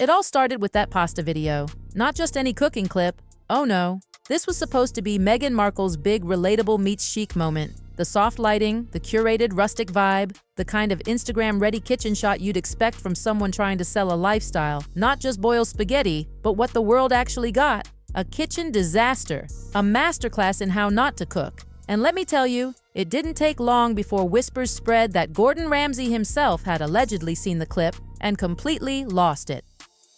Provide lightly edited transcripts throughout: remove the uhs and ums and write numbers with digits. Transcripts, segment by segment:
It all started with that pasta video. Not just any cooking clip. Oh no. This was supposed to be Meghan Markle's big relatable meets chic moment. The soft lighting, the curated rustic vibe, the kind of Instagram-ready kitchen shot you'd expect from someone trying to sell a lifestyle. Not just boil spaghetti, but what the world actually got. A kitchen disaster. A masterclass in how not to cook. And let me tell you, it didn't take long before whispers spread that Gordon Ramsay himself had allegedly seen the clip and completely lost it.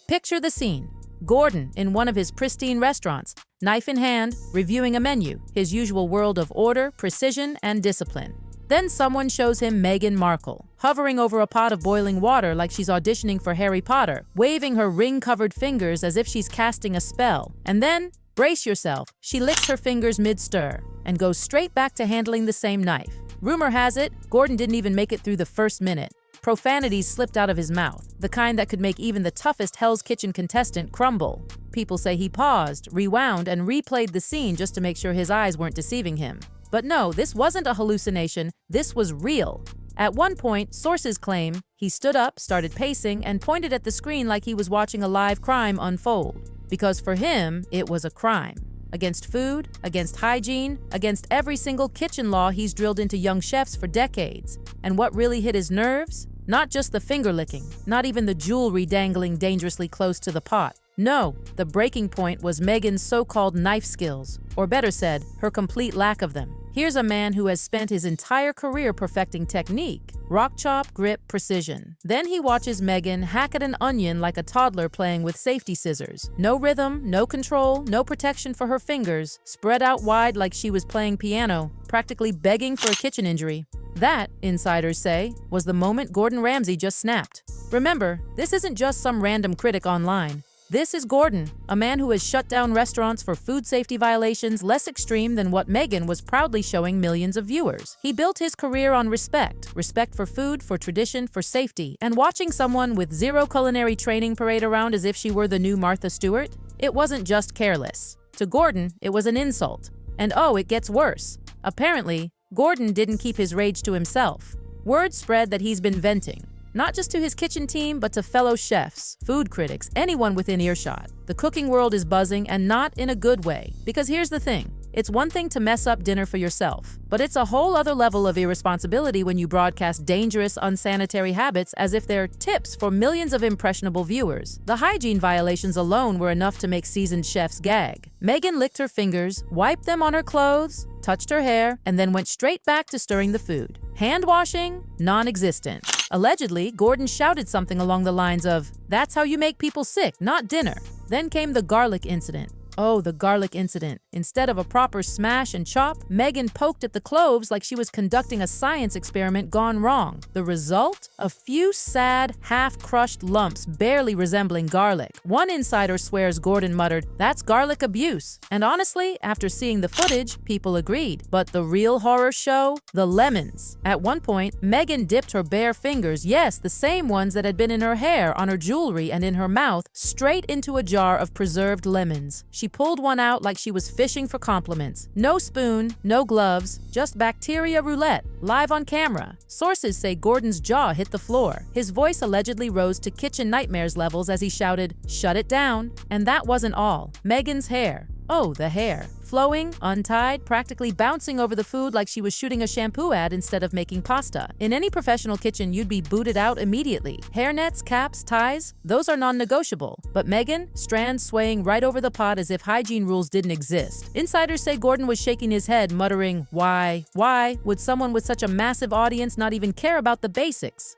Picture the scene. Gordon in one of his pristine restaurants, knife in hand, reviewing a menu, his usual world of order, precision, and discipline. Then someone shows him Meghan Markle, hovering over a pot of boiling water like she's auditioning for Harry Potter, waving her ring-covered fingers as if she's casting a spell. And then, brace yourself, she licks her fingers mid-stir and goes straight back to handling the same knife. Rumor has it, Gordon didn't even make it through the first minute. Profanities slipped out of his mouth, the kind that could make even the toughest Hell's Kitchen contestant crumble. People say he paused, rewound, and replayed the scene just to make sure his eyes weren't deceiving him. But no, this wasn't a hallucination, this was real. At one point, sources claim, he stood up, started pacing, and pointed at the screen like he was watching a live crime unfold. Because for him, it was a crime. Against food, against hygiene, against every single kitchen law he's drilled into young chefs for decades. And what really hit his nerves? Not just the finger licking, not even the jewelry dangling dangerously close to the pot. No, the breaking point was Meghan's so-called knife skills, or better said, her complete lack of them. Here's a man who has spent his entire career perfecting technique, rock chop, grip, precision. Then he watches Meghan hack at an onion like a toddler playing with safety scissors. No rhythm, no control, no protection for her fingers, spread out wide like she was playing piano, practically begging for a kitchen injury. That, insiders say, was the moment Gordon Ramsay just snapped. Remember, this isn't just some random critic online. This is Gordon, a man who has shut down restaurants for food safety violations less extreme than what Meghan was proudly showing millions of viewers. He built his career on respect for food, for tradition, for safety, and watching someone with zero culinary training parade around as if she were the new Martha Stewart, it wasn't just careless. To Gordon, it was an insult. And oh, it gets worse. Apparently, Gordon didn't keep his rage to himself. Word spread that he's been venting. Not just to his kitchen team, but to fellow chefs, food critics, anyone within earshot. The cooking world is buzzing, and not in a good way. Because here's the thing. It's one thing to mess up dinner for yourself, but it's a whole other level of irresponsibility when you broadcast dangerous, unsanitary habits as if they're tips for millions of impressionable viewers. The hygiene violations alone were enough to make seasoned chefs gag. Meghan licked her fingers, wiped them on her clothes, touched her hair, and then went straight back to stirring the food. Hand washing? Non-existent. Allegedly, Gordon shouted something along the lines of, "That's how you make people sick, not dinner." Then came the garlic incident. Oh, the garlic incident. Instead of a proper smash and chop, Meghan poked at the cloves like she was conducting a science experiment gone wrong. The result? A few sad, half-crushed lumps barely resembling garlic. One insider swears Gordon muttered, "That's garlic abuse." And honestly, after seeing the footage, people agreed. But the real horror show? The lemons. At one point, Meghan dipped her bare fingers, yes, the same ones that had been in her hair, on her jewelry, and in her mouth, straight into a jar of preserved lemons. She pulled one out like she was fishing for compliments. No spoon, no gloves, just bacteria roulette, live on camera. Sources say Gordon's jaw hit the floor. His voice allegedly rose to kitchen nightmares levels as he shouted, "Shut it down." And that wasn't all. Meghan's hair. Oh, the hair. Flowing, untied, practically bouncing over the food like she was shooting a shampoo ad instead of making pasta. In any professional kitchen, you'd be booted out immediately. Hairnets, caps, ties, those are non-negotiable. But Meghan, strands swaying right over the pot as if hygiene rules didn't exist. Insiders say Gordon was shaking his head, muttering, Why would someone with such a massive audience not even care about the basics?"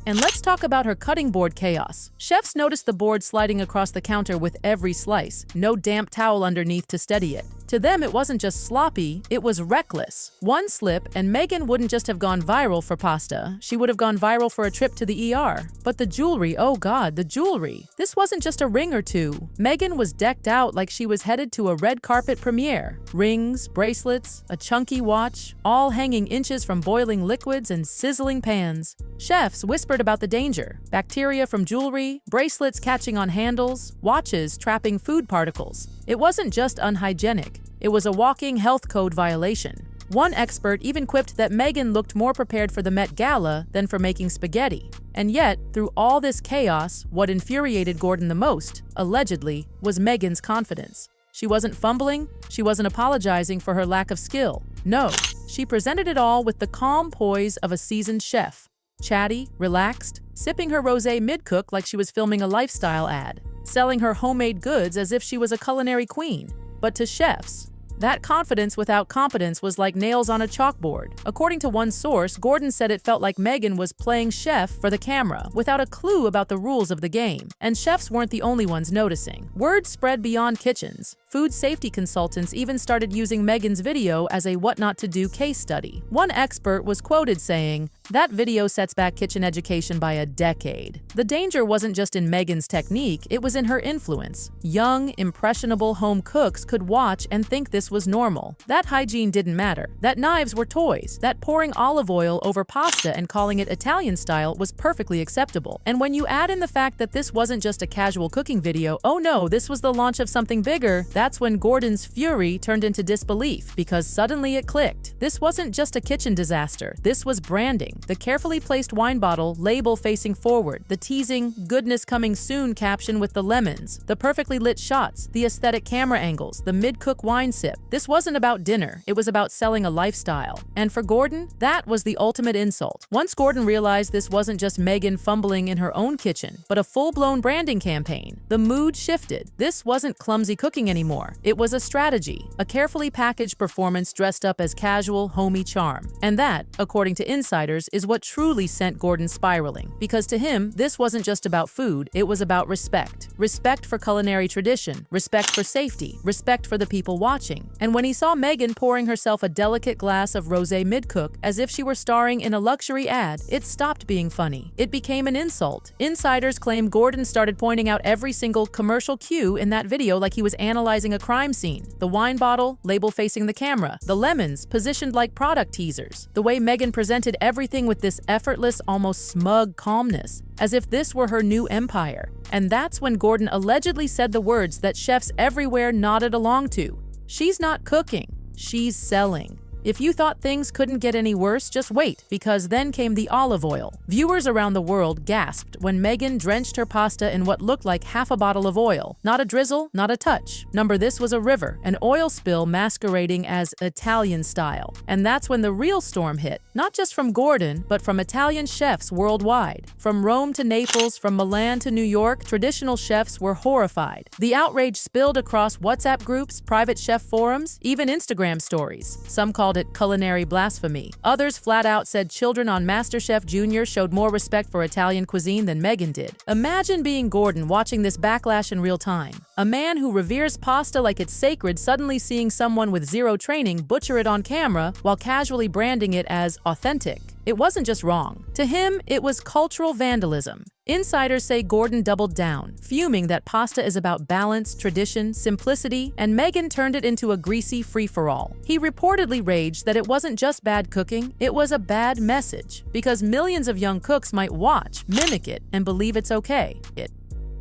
And let's talk about her cutting board chaos. Chefs noticed the board sliding across the counter with every slice, no damp towel underneath to steady it. To them, it wasn't just sloppy, it was reckless. One slip, and Meghan wouldn't just have gone viral for pasta, she would have gone viral for a trip to the ER. But the jewelry, oh god, the jewelry. This wasn't just a ring or two. Meghan was decked out like she was headed to a red carpet premiere. Rings, bracelets, a chunky watch, all hanging inches from boiling liquids and sizzling pans. Chefs whispered about the danger. Bacteria from jewelry, bracelets catching on handles, watches trapping food particles. It wasn't just unhygienic. It was a walking health code violation. One expert even quipped that Meghan looked more prepared for the Met Gala than for making spaghetti. And yet, through all this chaos, what infuriated Gordon the most, allegedly, was Meghan's confidence. She wasn't fumbling, she wasn't apologizing for her lack of skill. No, she presented it all with the calm poise of a seasoned chef. Chatty, relaxed, sipping her rosé mid-cook like she was filming a lifestyle ad, selling her homemade goods as if she was a culinary queen. But to chefs, that confidence without competence was like nails on a chalkboard. According to one source, Gordon said it felt like Meghan was playing chef for the camera, without a clue about the rules of the game. And chefs weren't the only ones noticing. Word spread beyond kitchens. Food safety consultants even started using Meghan's video as a what not to do case study. One expert was quoted saying, "That video sets back kitchen education by a decade." The danger wasn't just in Meghan's technique, it was in her influence. Young, impressionable home cooks could watch and think this was normal. That hygiene didn't matter. That knives were toys. That pouring olive oil over pasta and calling it Italian style was perfectly acceptable. And when you add in the fact that this wasn't just a casual cooking video, oh no, this was the launch of something bigger, that's when Gordon's fury turned into disbelief, because suddenly it clicked. This wasn't just a kitchen disaster. This was branding. The carefully placed wine bottle, label facing forward, the teasing, "goodness coming soon" caption with the lemons, the perfectly lit shots, the aesthetic camera angles, the mid-cook wine sip. This wasn't about dinner, it was about selling a lifestyle. And for Gordon, that was the ultimate insult. Once Gordon realized this wasn't just Meghan fumbling in her own kitchen, but a full-blown branding campaign, the mood shifted. This wasn't clumsy cooking anymore. It was a strategy, a carefully packaged performance dressed up as casual, homey charm. And that, according to insiders, is what truly sent Gordon spiraling. Because to him, this wasn't just about food, it was about respect. Respect for culinary tradition, respect for safety, respect for the people watching. And when he saw Meghan pouring herself a delicate glass of rosé mid-cook as if she were starring in a luxury ad, it stopped being funny. It became an insult. Insiders claim Gordon started pointing out every single commercial cue in that video like he was analyzing a crime scene. The wine bottle, label facing the camera. The lemons, positioned like product teasers. The way Meghan presented everything with this effortless, almost smug calmness, as if this were her new empire. And that's when Gordon allegedly said the words that chefs everywhere nodded along to. "She's not cooking, she's selling." If you thought things couldn't get any worse, just wait, because then came the olive oil. Viewers around the world gasped when Meghan drenched her pasta in what looked like half a bottle of oil. Not a drizzle, not a touch. This was a river, an oil spill masquerading as Italian style. And that's when the real storm hit, not just from Gordon, but from Italian chefs worldwide. From Rome to Naples, from Milan to New York, traditional chefs were horrified. The outrage spilled across WhatsApp groups, private chef forums, even Instagram stories. Some called it culinary blasphemy. Others flat out said children on MasterChef Junior showed more respect for Italian cuisine than Meghan did. Imagine being Gordon watching this backlash in real time. A man who reveres pasta like it's sacred suddenly seeing someone with zero training butcher it on camera while casually branding it as authentic. It wasn't just wrong. To him, it was cultural vandalism. Insiders say Gordon doubled down, fuming that pasta is about balance, tradition, simplicity, and Meghan turned it into a greasy free-for-all. He reportedly raged that it wasn't just bad cooking, it was a bad message, because millions of young cooks might watch, mimic it, and believe it's okay.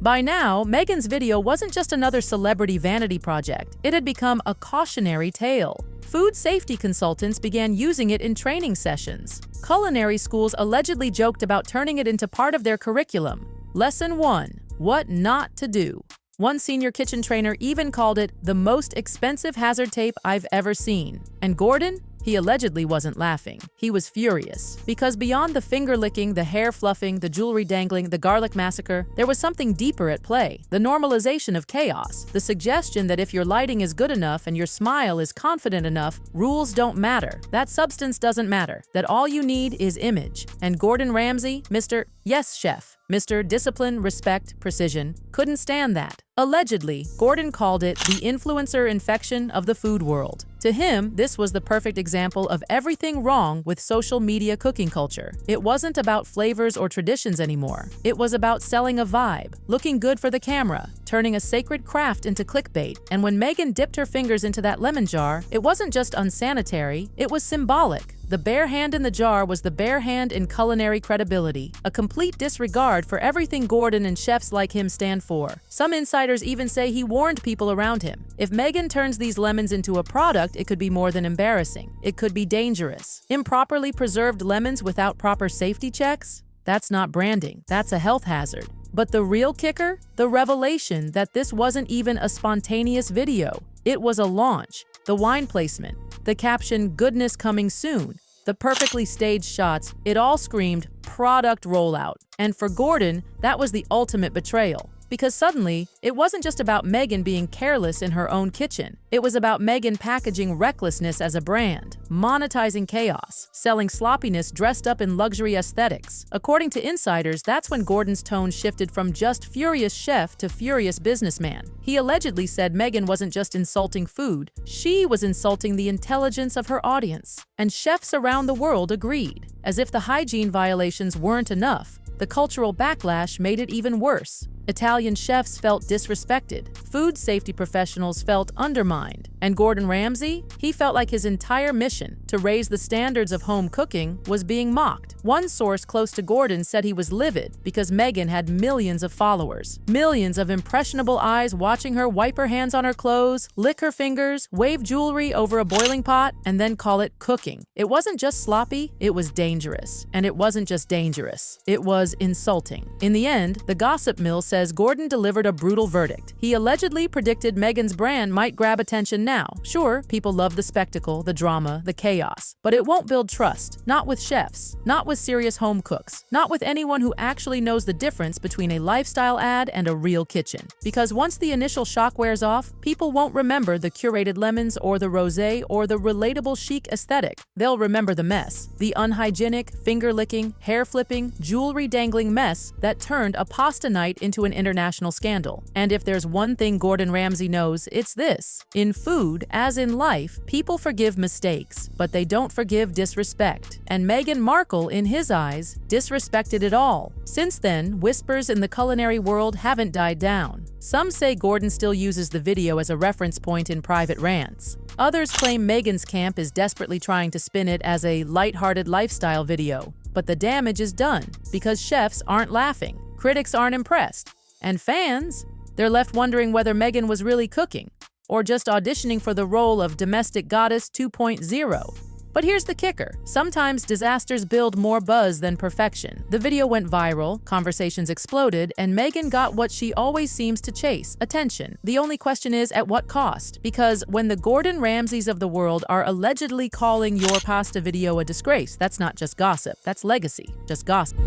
By now, Meghan's video wasn't just another celebrity vanity project. It had become a cautionary tale. Food safety consultants began using it in training sessions. Culinary schools allegedly joked about turning it into part of their curriculum. Lesson 1: What not to do. One senior kitchen trainer even called it the most expensive hazard tape I've ever seen. And Gordon? He allegedly wasn't laughing. He was furious. Because beyond the finger licking, the hair fluffing, the jewelry dangling, the garlic massacre, there was something deeper at play. The normalization of chaos. The suggestion that if your lighting is good enough and your smile is confident enough, rules don't matter. That substance doesn't matter. That all you need is image. And Gordon Ramsay, Mr. Yes Chef, Mr. Discipline, Respect, Precision, couldn't stand that. Allegedly, Gordon called it the influencer infection of the food world. To him, this was the perfect example of everything wrong with social media cooking culture. It wasn't about flavors or traditions anymore. It was about selling a vibe, looking good for the camera, turning a sacred craft into clickbait. And when Meghan dipped her fingers into that lemon jar, it wasn't just unsanitary, it was symbolic. The bare hand in the jar was the bare hand in culinary credibility, a complete disregard for everything Gordon and chefs like him stand for. Some insiders even say he warned people around him. If Meghan turns these lemons into a product, it could be more than embarrassing. It could be dangerous. Improperly preserved lemons without proper safety checks? That's not branding, that's a health hazard. But the real kicker? The revelation that this wasn't even a spontaneous video. It was a launch. The wine placement, the caption, "Goodness coming soon," the perfectly staged shots, it all screamed product rollout. And for Gordon, that was the ultimate betrayal. Because suddenly, it wasn't just about Meghan being careless in her own kitchen. It was about Meghan packaging recklessness as a brand, monetizing chaos, selling sloppiness dressed up in luxury aesthetics. According to insiders, that's when Gordon's tone shifted from just furious chef to furious businessman. He allegedly said Meghan wasn't just insulting food, she was insulting the intelligence of her audience. And chefs around the world agreed. As if the hygiene violations weren't enough, the cultural backlash made it even worse. Italian chefs felt disrespected, food safety professionals felt undermined, and Gordon Ramsay? He felt like his entire mission to raise the standards of home cooking was being mocked. One source close to Gordon said he was livid because Meghan had millions of followers, millions of impressionable eyes watching her wipe her hands on her clothes, lick her fingers, wave jewelry over a boiling pot, and then call it cooking. It wasn't just sloppy, it was dangerous. And it wasn't just dangerous, it was insulting. In the end, the gossip mill says Gordon delivered a brutal verdict. He allegedly predicted Meghan's brand might grab attention now. Sure, people love the spectacle, the drama, the chaos, but it won't build trust. Not with chefs, not with serious home cooks, not with anyone who actually knows the difference between a lifestyle ad and a real kitchen. Because once the initial shock wears off, people won't remember the curated lemons or the rosé or the relatable chic aesthetic. They'll remember the mess, the unhygienic, finger-licking, hair-flipping, jewelry-dangling mess that turned a pasta night into an international scandal. And if there's one thing Gordon Ramsay knows, it's this. In food, as in life, people forgive mistakes, but they don't forgive disrespect. And Meghan Markle, in his eyes, disrespected it all. Since then, whispers in the culinary world haven't died down. Some say Gordon still uses the video as a reference point in private rants. Others claim Meghan's camp is desperately trying to spin it as a lighthearted lifestyle video. But the damage is done, because chefs aren't laughing, critics aren't impressed, and fans, they're left wondering whether Meghan was really cooking, or just auditioning for the role of domestic goddess 2.0. But here's the kicker. Sometimes disasters build more buzz than perfection. The video went viral, conversations exploded, and Meghan got what she always seems to chase, attention. The only question is, at what cost? Because when the Gordon Ramsays of the world are allegedly calling your pasta video a disgrace, that's not just gossip, that's legacy, just gossip.